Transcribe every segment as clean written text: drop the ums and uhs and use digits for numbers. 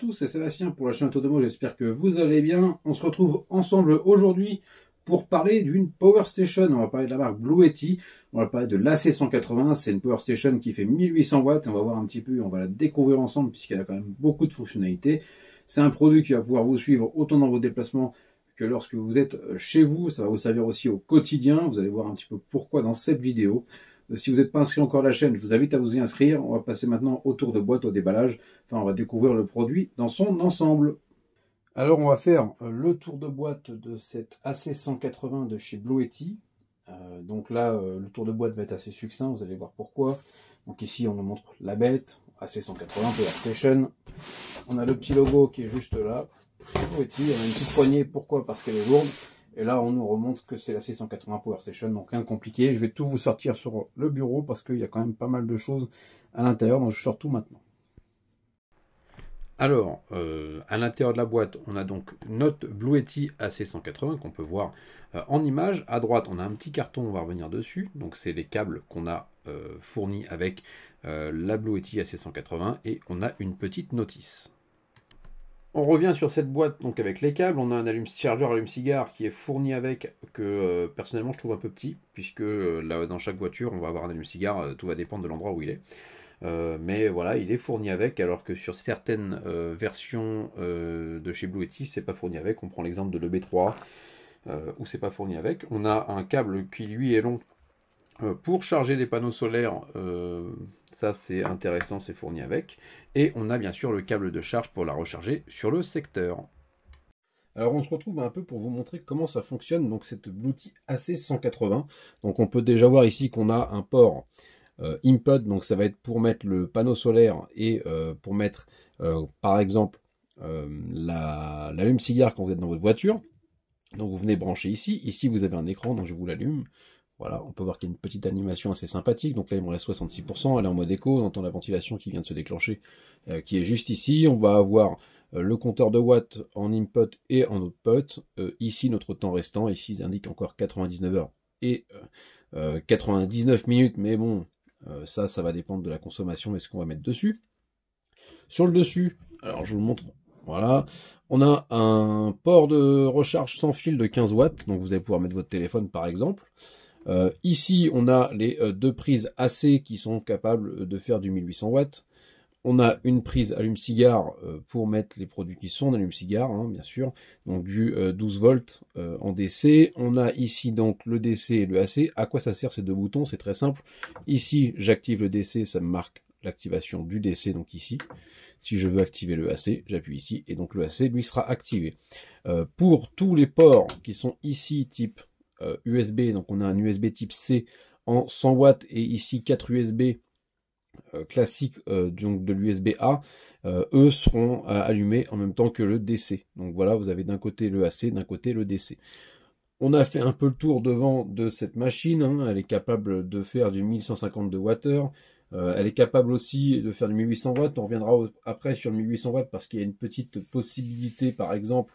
tous, c'est Sébastien pour la chaîne Autodomo, j'espère que vous allez bien. On se retrouve ensemble aujourd'hui pour parler d'une Power Station. On va parler de la marque Bluetti, on va parler de l'AC180, c'est une Power Station qui fait 1800 watts, on va voir un petit peu, on va la découvrir ensemble puisqu'elle a quand même beaucoup de fonctionnalités. C'est un produit qui va pouvoir vous suivre autant dans vos déplacements que lorsque vous êtes chez vous, ça va vous servir aussi au quotidien, vous allez voir un petit peu pourquoi dans cette vidéo. Si vous n'êtes pas inscrit encore à la chaîne, je vous invite à vous y inscrire. On va passer maintenant au tour de boîte, au déballage. Enfin, on va découvrir le produit dans son ensemble. Alors, on va faire le tour de boîte de cette AC180 de chez Bluetti. Donc là, le tour de boîte va être assez succinct, vous allez voir pourquoi. Donc ici, on nous montre la bête, AC180 Power Station. On a le petit logo qui est juste là. Bluetti, on a une petite poignée, pourquoi? Parce qu'elle est lourde. Et là, on nous remonte que c'est la C180 Power Station, donc rien de compliqué. Je vais tout vous sortir sur le bureau parce qu'il y a quand même pas mal de choses à l'intérieur, donc je sors tout maintenant. Alors, à l'intérieur de la boîte, on a donc notre Bluetti AC180 qu'on peut voir en image. À droite, on a un petit carton, on va revenir dessus. Donc, c'est les câbles qu'on a fournis avec la Bluetti AC180 et on a une petite notice. On revient sur cette boîte donc avec les câbles, on a un chargeur allume-cigare qui est fourni avec, que personnellement je trouve un peu petit, puisque là, dans chaque voiture on va avoir un allume-cigare, tout va dépendre de l'endroit où il est. Mais voilà, il est fourni avec, alors que sur certaines versions de chez Bluetti, c'est pas fourni avec. On prend l'exemple de l'EB3, où c'est pas fourni avec. On a un câble qui lui est long pour charger les panneaux solaires, ça c'est intéressant, c'est fourni avec. Et on a bien sûr le câble de charge pour la recharger sur le secteur. Alors on se retrouve un peu pour vous montrer comment ça fonctionne, donc cette Bluetti AC180. Donc on peut déjà voir ici qu'on a un port input, donc ça va être pour mettre le panneau solaire et pour mettre par exemple l'allume-cigare quand vous êtes dans votre voiture. Donc vous venez brancher ici, ici vous avez un écran, donc je vous l'allume. Voilà, on peut voir qu'il y a une petite animation assez sympathique. Donc là, il me reste 66%. Elle est en mode écho. On entend la ventilation qui vient de se déclencher, qui est juste ici. On va avoir le compteur de watts en input et en output. Ici, notre temps restant. Ici, ils indiquent encore 99 heures et 99 minutes. Mais bon, ça va dépendre de la consommation et ce qu'on va mettre dessus. Sur le dessus, alors je vous le montre. Voilà, on a un port de recharge sans fil de 15 watts. Donc vous allez pouvoir mettre votre téléphone par exemple. Ici, on a les deux prises AC qui sont capables de faire du 1800 watts. On a une prise allume-cigare pour mettre les produits qui sont en allume-cigare, hein, bien sûr. Donc du 12 volts en DC. On a ici donc le DC et le AC. À quoi ça sert ces deux boutons? C'est très simple. Ici, j'active le DC, ça me marque l'activation du DC, donc ici. Si je veux activer le AC, j'appuie ici et donc le AC, lui, sera activé. Pour tous les ports qui sont ici, type USB, donc on a un USB type C en 100 watts et ici 4 USB classiques donc de l'USB A, eux seront allumés en même temps que le DC. Donc voilà, vous avez d'un côté le AC, d'un côté le DC. On a fait un peu le tour devant de cette machine, hein. Elle est capable de faire du 1152 Wh. Elle est capable aussi de faire du 1800 watts. On reviendra après sur le 1800 watts parce qu'il y a une petite possibilité, par exemple,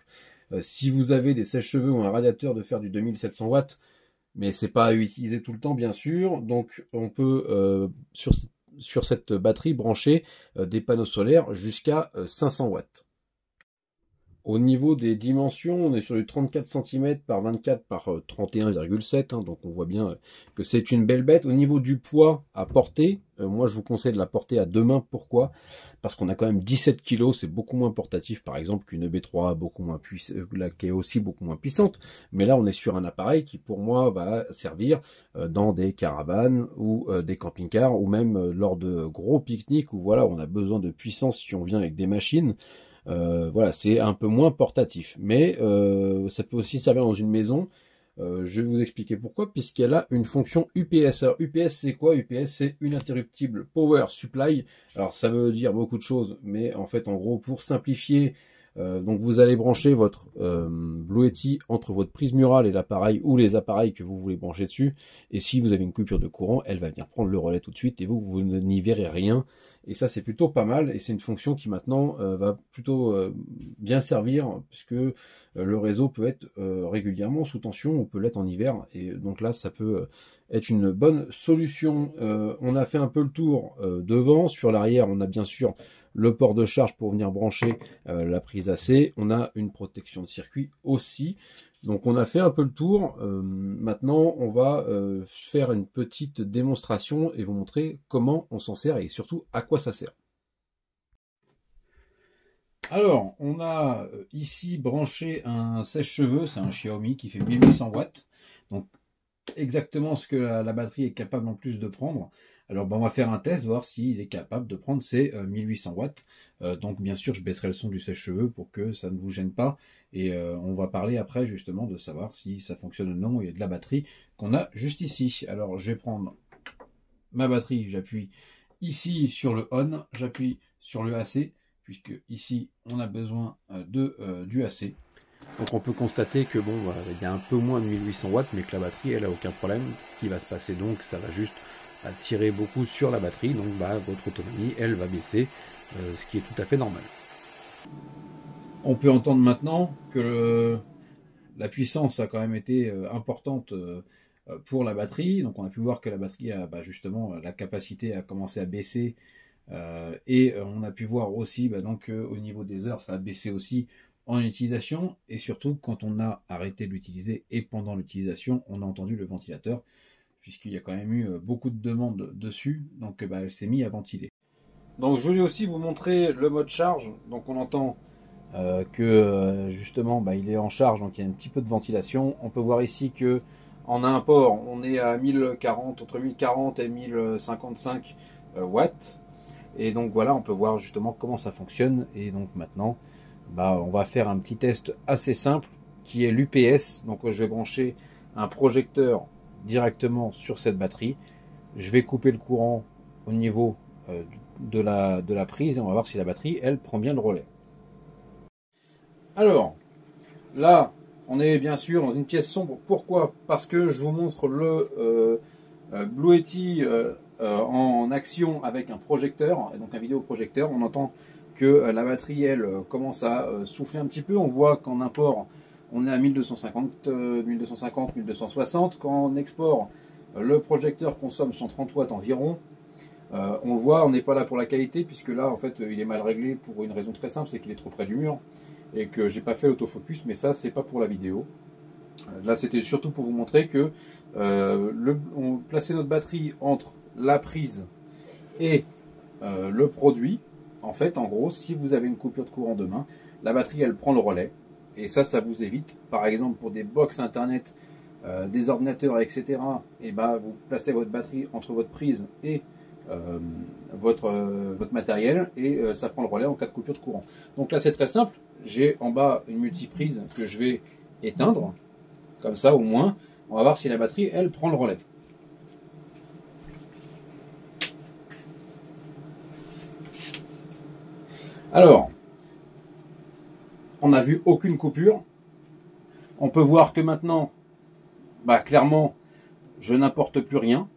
si vous avez des sèche-cheveux ou un radiateur, de faire du 2700 watts, mais c'est pas à utiliser tout le temps bien sûr. Donc on peut sur cette batterie brancher des panneaux solaires jusqu'à 500 watts. Au niveau des dimensions, on est sur du 34 cm par 24 par 31,7, hein, donc on voit bien que c'est une belle bête. Au niveau du poids à porter, moi je vous conseille de la porter à deux mains. Pourquoi? Parce qu'on a quand même 17 kg, c'est beaucoup moins portatif par exemple qu'une EB3, beaucoup moins qui est aussi beaucoup moins puissante. Mais là on est sur un appareil qui pour moi va servir dans des caravanes ou des camping-cars ou même lors de gros pique-niques où voilà, on a besoin de puissance si on vient avec des machines. Voilà, c'est un peu moins portatif, mais ça peut aussi servir dans une maison. Je vais vous expliquer pourquoi, puisqu'elle a une fonction UPS. Alors UPS c'est quoi? UPS c'est une interruptible power supply. Alors ça veut dire beaucoup de choses, mais en fait en gros pour simplifier, donc vous allez brancher votre Bluetti entre votre prise murale et l'appareil ou les appareils que vous voulez brancher dessus. Et si vous avez une coupure de courant, elle va venir prendre le relais tout de suite et vous n'y verrez rien. Et ça, c'est plutôt pas mal. Et c'est une fonction qui maintenant va plutôt bien servir, puisque le réseau peut être régulièrement sous tension, on peut l'être en hiver. Et donc là, ça peut être une bonne solution. On a fait un peu le tour devant. Sur l'arrière, on a bien sûr le port de charge pour venir brancher la prise AC. On a une protection de circuit aussi. Donc on a fait un peu le tour. Maintenant, on va faire une petite démonstration et vous montrer comment on s'en sert et surtout à quoi ça sert. Alors, on a ici branché un sèche-cheveux, c'est un Xiaomi qui fait 1800 watts. Donc exactement ce que la batterie est capable en plus de prendre. Alors on va faire un test, voir s'il est capable de prendre ces 1800 watts. Donc bien sûr je baisserai le son du sèche-cheveux pour que ça ne vous gêne pas. Et on va parler après justement de savoir si ça fonctionne ou non. Il y a de la batterie qu'on a juste ici. Alors je vais prendre ma batterie, j'appuie ici sur le on, j'appuie sur le AC, puisque ici on a besoin du AC. Donc on peut constater que bon, voilà, il y a un peu moins de 1800 watts, mais que la batterie, elle a aucun problème. Ce qui va se passer donc, ça va juste tirer beaucoup sur la batterie, donc votre autonomie, elle va baisser, ce qui est tout à fait normal. On peut entendre maintenant que la puissance a quand même été importante pour la batterie. Donc on a pu voir que la batterie a justement la capacité à commencer à baisser. Et on a pu voir aussi donc au niveau des heures, ça a baissé aussi en utilisation, et surtout quand on a arrêté de l'utiliser et pendant l'utilisation, on a entendu le ventilateur, puisqu'il y a quand même eu beaucoup de demandes dessus, donc elle s'est mise à ventiler. Donc je voulais aussi vous montrer le mode charge. Donc on entend que justement il est en charge, donc il y a un petit peu de ventilation. On peut voir ici que en un port, on est à 1040, entre 1040 et 1055 watts. Et donc voilà, on peut voir justement comment ça fonctionne. Et donc maintenant, on va faire un petit test assez simple qui est l'UPS. Donc je vais brancher un projecteur directement sur cette batterie. Je vais couper le courant au niveau de la prise et on va voir si la batterie, elle, prend bien le relais. Alors, là, on est bien sûr dans une pièce sombre. Pourquoi? Parce que je vous montre le Blue Yeti en action avec un projecteur, donc un vidéoprojecteur. On entend que la batterie, elle, commence à souffler un petit peu. On voit qu'en import, on est à 1250, 1250, 1260. Quand on export, le projecteur consomme 130 watts environ. On le voit, on n'est pas là pour la qualité, puisque là, en fait, il est mal réglé pour une raison très simple, c'est qu'il est trop près du mur, et que j'ai pas fait l'autofocus, mais ça, c'est pas pour la vidéo. Là, c'était surtout pour vous montrer que on plaçait notre batterie entre la prise et le produit. En fait, en gros, si vous avez une coupure de courant demain, la batterie, elle prend le relais. Et ça vous évite, par exemple, pour des box internet, des ordinateurs, etc. Et vous placez votre batterie entre votre prise et votre matériel, et ça prend le relais en cas de coupure de courant. Donc là, c'est très simple. J'ai en bas une multiprise que je vais éteindre. Comme ça, au moins, on va voir si la batterie, elle, prend le relais. Alors, on n'a vu aucune coupure. On peut voir que maintenant, clairement, je n'importe plus rien.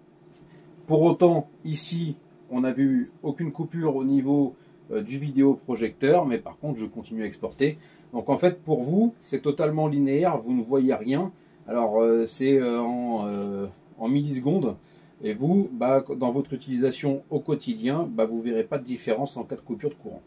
Pour autant, ici, on n'a vu aucune coupure au niveau du vidéoprojecteur, mais par contre, je continue à exporter. Donc en fait, pour vous, c'est totalement linéaire, vous ne voyez rien. Alors c'est en millisecondes, et vous, dans votre utilisation au quotidien, vous ne verrez pas de différence en cas de coupure de courant.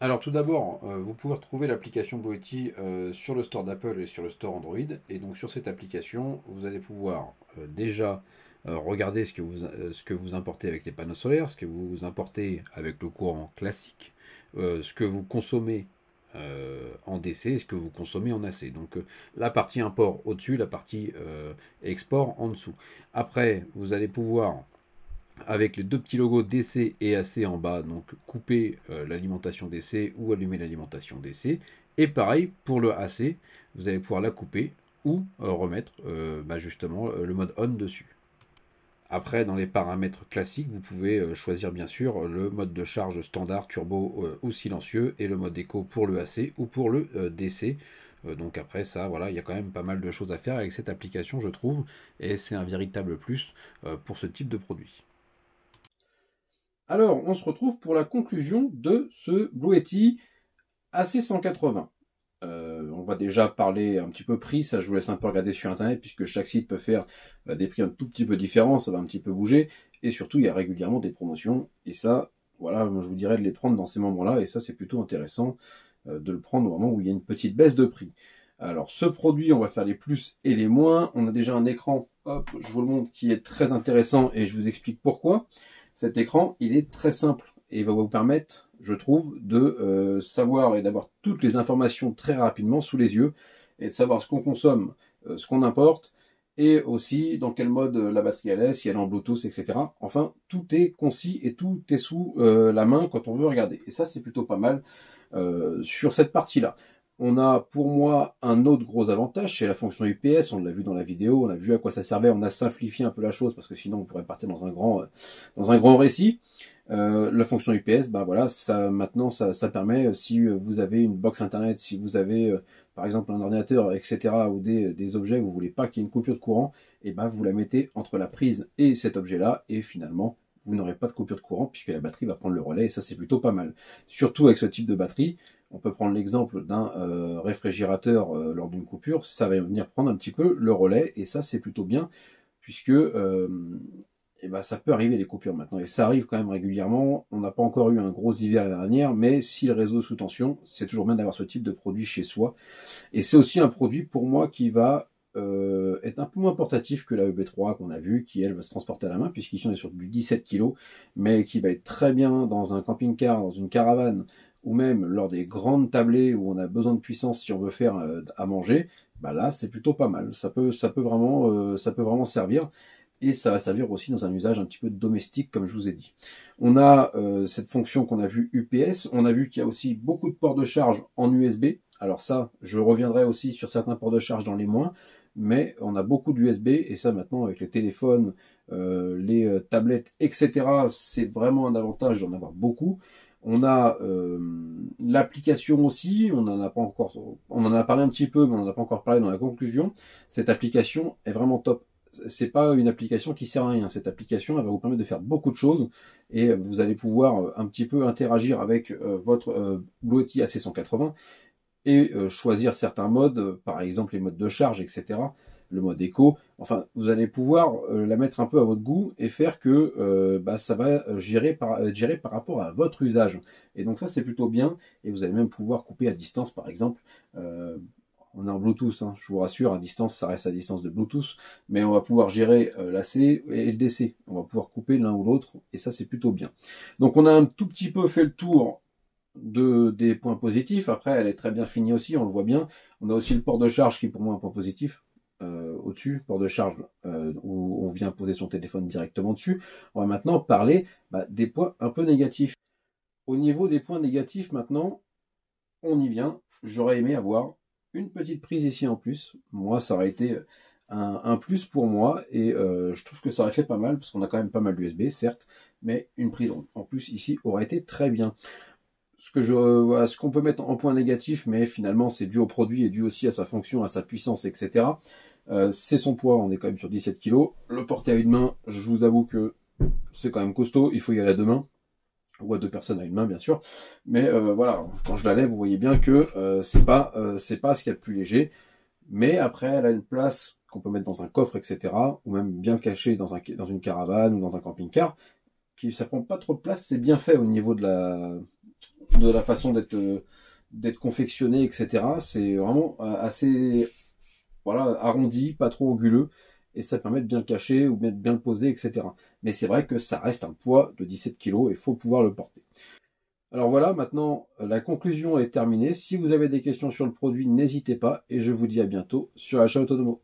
Alors tout d'abord, vous pouvez retrouver l'application Blue Yeti sur le store d'Apple et sur le store Android. Et donc sur cette application, vous allez pouvoir déjà regarder ce que vous importez avec les panneaux solaires, ce que vous importez avec le courant classique, ce que vous consommez en DC et ce que vous consommez en AC. Donc la partie import au-dessus, la partie export en dessous. Après, vous allez pouvoir, avec les deux petits logos DC et AC en bas, donc couper l'alimentation DC ou allumer l'alimentation DC. Et pareil pour le AC, vous allez pouvoir la couper ou remettre justement le mode on dessus. Après, dans les paramètres classiques, vous pouvez choisir bien sûr le mode de charge standard, turbo ou silencieux, et le mode écho pour le AC ou pour le DC. Donc après ça, voilà, il y a quand même pas mal de choses à faire avec cette application, je trouve, et c'est un véritable plus pour ce type de produit. Alors, on se retrouve pour la conclusion de ce Blue Yeti AC180. On va déjà parler un petit peu prix, ça je vous laisse un peu regarder sur internet puisque chaque site peut faire des prix un tout petit peu différents, ça va un petit peu bouger, et surtout il y a régulièrement des promotions, et ça, voilà, moi je vous dirais de les prendre dans ces moments-là, et ça c'est plutôt intéressant de le prendre au moment où il y a une petite baisse de prix. Alors ce produit, on va faire les plus et les moins, on a déjà un écran, hop, je vous le montre, qui est très intéressant et je vous explique pourquoi. Cet écran, il est très simple et il va vous permettre, je trouve, de savoir et d'avoir toutes les informations très rapidement sous les yeux et de savoir ce qu'on consomme, ce qu'on importe et aussi dans quel mode la batterie elle est, si elle est en Bluetooth, etc. Enfin, tout est concis et tout est sous la main quand on veut regarder. Et ça, c'est plutôt pas mal sur cette partie-là. On a pour moi un autre gros avantage, c'est la fonction UPS, on l'a vu dans la vidéo, on a vu à quoi ça servait, on a simplifié un peu la chose parce que sinon on pourrait partir dans un grand récit. La fonction UPS, bah voilà, ça maintenant ça permet, si vous avez une box internet, si vous avez par exemple un ordinateur, etc., ou des objets, vous voulez pas qu'il y ait une coupure de courant, et bah vous la mettez entre la prise et cet objet-là, et finalement vous n'aurez pas de coupure de courant puisque la batterie va prendre le relais, et ça c'est plutôt pas mal. Surtout avec ce type de batterie. On peut prendre l'exemple d'un réfrigérateur lors d'une coupure, ça va venir prendre un petit peu le relais, et ça c'est plutôt bien, puisque et ben, ça peut arriver les coupures maintenant, et ça arrive quand même régulièrement. On n'a pas encore eu un gros hiver l'année dernière, mais si le réseau est sous tension, c'est toujours bien d'avoir ce type de produit chez soi. Et c'est aussi un produit pour moi qui va être un peu moins portatif que la EB3 qu'on a vu, qui elle va se transporter à la main, puisqu'ici on est sur du 17 kg, mais qui va être très bien dans un camping-car, dans une caravane, ou même lors des grandes tablées où on a besoin de puissance si on veut faire à manger. Bah là c'est plutôt pas mal, ça peut vraiment servir, et ça va servir aussi dans un usage un petit peu domestique comme je vous ai dit. On a cette fonction qu'on a vue UPS, on a vu qu'il y a aussi beaucoup de ports de charge en USB. Alors ça, je reviendrai aussi sur certains ports de charge dans les moins, mais on a beaucoup d'USB, et ça maintenant avec les téléphones, les tablettes, etc., c'est vraiment un avantage d'en avoir beaucoup. On a l'application aussi, on en a parlé un petit peu, mais on n'en a pas encore parlé dans la conclusion. Cette application est vraiment top. C'est pas une application qui sert à rien. Cette application, elle va vous permettre de faire beaucoup de choses, et vous allez pouvoir un petit peu interagir avec votre Blue Yeti AC180 et choisir certains modes, par exemple les modes de charge, etc. Le mode éco. Enfin, vous allez pouvoir la mettre un peu à votre goût et faire que ça va gérer par rapport à votre usage. Et donc ça, c'est plutôt bien. Et vous allez même pouvoir couper à distance, par exemple. On est en Bluetooth, hein, je vous rassure, à distance, ça reste à distance de Bluetooth, mais on va pouvoir gérer l'AC et le DC. On va pouvoir couper l'un ou l'autre, et ça, c'est plutôt bien. Donc on a un tout petit peu fait le tour des points positifs. Après, elle est très bien finie aussi, on le voit bien. On a aussi le port de charge qui est pour moi un point positif. Au-dessus, port de charge où on vient poser son téléphone directement dessus. On va maintenant parler des points un peu négatifs. Au niveau des points négatifs, maintenant, on y vient. J'aurais aimé avoir une petite prise ici en plus. Moi, ça aurait été un plus pour moi, et je trouve que ça aurait fait pas mal, parce qu'on a quand même pas mal d'USB, certes, mais une prise en plus ici aurait été très bien. Ce qu'on peut mettre en point négatif, mais finalement c'est dû au produit et dû aussi à sa fonction, à sa puissance, etc. C'est son poids, on est quand même sur 17 kg. Le porter à une main, je vous avoue que c'est quand même costaud, il faut y aller à deux mains, ou à deux personnes à une main bien sûr. Mais voilà, quand je la lève, vous voyez bien que c'est pas ce qu'il y a de plus léger. Mais après, elle a une place qu'on peut mettre dans un coffre, etc. Ou même bien caché dans une caravane ou dans un camping-car. Ça prend pas trop de place, c'est bien fait au niveau de la façon d'être confectionné, etc. C'est vraiment assez arrondi, pas trop anguleux, et ça permet de bien le cacher ou bien le poser, etc. Mais c'est vrai que ça reste un poids de 17 kg et il faut pouvoir le porter. Alors voilà, maintenant la conclusion est terminée. Si vous avez des questions sur le produit, n'hésitez pas, et je vous dis à bientôt sur Achat Autonomo.